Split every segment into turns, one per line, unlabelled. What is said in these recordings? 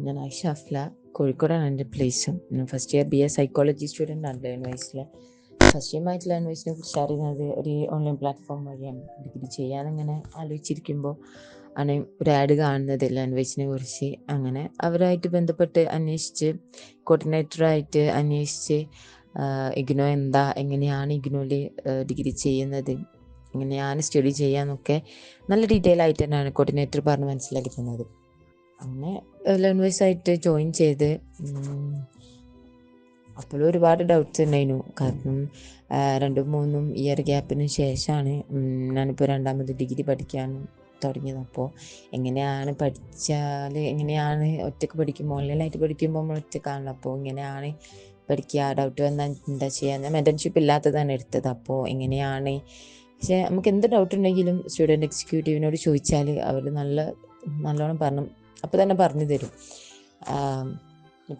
ഞാൻ ആയിഷ അഫ്ല, കോഴിക്കോടാണ് എൻ്റെ പ്ലേസും. ഞാൻ first year BA psychology student ആണ് ലേൺ വൈസിൽ. ഫസ്റ്റ് ടൈമായിട്ട് ലേൺ വൈസിനെ കുറിച്ച് അറിയുന്നത് ഒരു ഓൺലൈൻ പ്ലാറ്റ്ഫോം വഴിയാണ്. ഡിഗ്രി ചെയ്യാനങ്ങനെ ആലോചിച്ചിരിക്കുമ്പോൾ ആണ് ഒരു ആഡ് കാണുന്നത് ലേൺ വൈസിനെ കുറിച്ച്. അങ്ങനെ അവരായിട്ട് ബന്ധപ്പെട്ട് അന്വേഷിച്ച്, കോർഡിനേറ്ററായിട്ട് അന്വേഷിച്ച്, ഇഗ്നോ എന്താ, എങ്ങനെയാണ് ഇഗ്നോയിൽ ഡിഗ്രി ചെയ്യുന്നത്, എങ്ങനെയാണ് സ്റ്റഡി ചെയ്യാന്നൊക്കെ നല്ല ഡീറ്റെയിൽ ആയിട്ട് തന്നെയാണ് കോർഡിനേറ്റർ പറഞ്ഞ് മനസ്സിലാക്കി തന്നത്. അങ്ങനെ ലേൺ വൈസ് ആയിട്ട് ജോയിൻ ചെയ്ത് അപ്പോഴും ഒരുപാട് ഡൗട്ട്സ് ഉണ്ടായിരുന്നു. കാരണം 2-3 ഇയർ ഗ്യാപ്പിന് ശേഷമാണ് ഞാനിപ്പോൾ രണ്ടാമത് ഡിഗ്രി പഠിക്കാൻ തുടങ്ങിയത്. അപ്പോൾ എങ്ങനെയാണ് പഠിച്ചാൽ, എങ്ങനെയാണ് ഒറ്റയ്ക്ക് പഠിക്കുമ്പോൾ, ഓൺലൈനായിട്ട് പഠിക്കുമ്പോൾ നമ്മൾ ഒറ്റക്കാണല്ലോ, അപ്പോൾ എങ്ങനെയാണ് പഠിക്കുക, ഡൗട്ട് വന്നാൽ എന്താ ചെയ്യുക. ഞാൻ മെൻറ്റർഷിപ്പ് ഇല്ലാത്തതാണ് എടുത്തത്. അപ്പോൾ എങ്ങനെയാണ്, പക്ഷേ നമുക്ക് എന്ത് ഡൗട്ട് ഉണ്ടെങ്കിലും സ്റ്റുഡൻറ്റ് എക്സിക്യൂട്ടീവിനോട് ചോദിച്ചാൽ അവർ നല്ലോണം അപ്പോൾ തന്നെ പറഞ്ഞു തരും.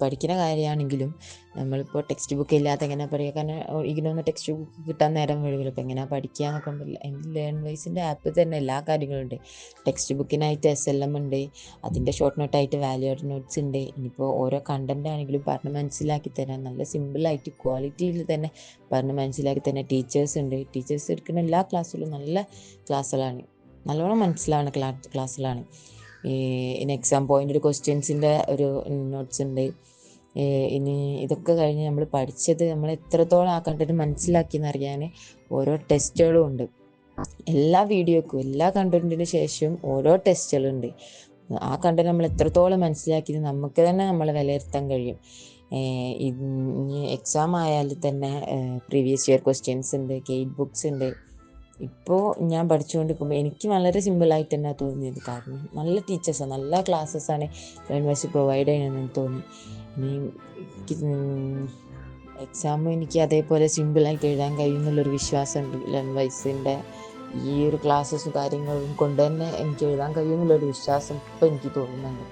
പഠിക്കുന്ന കാര്യമാണെങ്കിലും നമ്മളിപ്പോൾ ടെക്സ്റ്റ് ബുക്ക് ഇല്ലാത്ത എങ്ങനെ പഠിക്കുക, കാരണം ഇഗ്നോന്ന് ടെക്സ്റ്റ് ബുക്ക് കിട്ടാൻ നേരം വഴുകില്ല. അപ്പോൾ എങ്ങനെ പഠിക്കുക എന്നൊക്കെ എൻ്റെ ലേൺ വൈസിൻ്റെ ആപ്പിൽ തന്നെ എല്ലാ കാര്യങ്ങളും ഉണ്ട്. ടെക്സ്റ്റ് ബുക്കിനായിട്ട് SLM ഉണ്ട്, അതിൻ്റെ ഷോർട്ട് നോട്ടായിട്ട് വാല്യൂഡ് നോട്ട്സ് ഉണ്ട്. ഇനിയിപ്പോൾ ഓരോ കണ്ടൻ്റ് ആണെങ്കിലും പറഞ്ഞ് മനസ്സിലാക്കി തരാൻ നല്ല സിമ്പിളായിട്ട് ക്വാളിറ്റിയിൽ തന്നെ പറഞ്ഞ് മനസ്സിലാക്കി തന്നെ ടീച്ചേഴ്സ് ഉണ്ട്. ടീച്ചേഴ്സ് എടുക്കുന്ന എല്ലാ ക്ലാസ്സിലും നല്ല ക്ലാസ്സുകളാണ്, നല്ലോണം മനസ്സിലാവുന്ന ക്ലാസ്സുകളാണ്. ഇനി എക്സാം പോയിൻ്റ് ക്വസ്റ്റ്യൻസിൻ്റെ ഒരു നോട്ട്സ് ഉണ്ട്. ഇനി ഇതൊക്കെ കഴിഞ്ഞ് നമ്മൾ പഠിച്ചത് നമ്മൾ എത്രത്തോളം ആ കണ്ടന്റ് മനസ്സിലാക്കിയെന്നറിയാൻ ഓരോ ടെസ്റ്റുകളും ഉണ്ട്. എല്ലാ വീഡിയോക്കും എല്ലാ കണ്ടന്റിന് ശേഷം ഓരോ ടെസ്റ്റുകളുണ്ട്. ആ കണ്ടന്റ് നമ്മൾ എത്രത്തോളം മനസ്സിലാക്കിയത് നമുക്ക് തന്നെ നമ്മളെ വിലയിരുത്താൻ കഴിയും. ഇനി എക്സാം ആയാലും തന്നെ പ്രീവിയസ് ഇയർ ക്വസ്റ്റ്യൻസ് ഉണ്ട്, ഗൈഡ് ബുക്സ് ഉണ്ട്. ഇപ്പോൾ ഞാൻ പഠിച്ചുകൊണ്ടിരിക്കുമ്പോൾ എനിക്ക് വളരെ സിമ്പിളായിട്ട് തന്നെ തോന്നിയത്. കാരണം നല്ല ടീച്ചേഴ്സാണ്, നല്ല ക്ലാസ്സസാണ് ലേൺ വൈസ് പ്രൊവൈഡ് ചെയ്യണമെന്ന് തോന്നി. ഇനി എക്സാമും എനിക്ക് അതേപോലെ സിമ്പിളായിട്ട് എഴുതാൻ കഴിയുമെന്നുള്ളൊരു വിശ്വാസമുണ്ട്. ലേൺ വൈസിൻ്റെ ഈ ഒരു ക്ലാസ്സസും കാര്യങ്ങളും കൊണ്ട് തന്നെ എനിക്ക് എഴുതാൻ കഴിയുമെന്നുള്ളൊരു വിശ്വാസം ഇപ്പോൾ എനിക്ക് തോന്നുന്നുണ്ട്.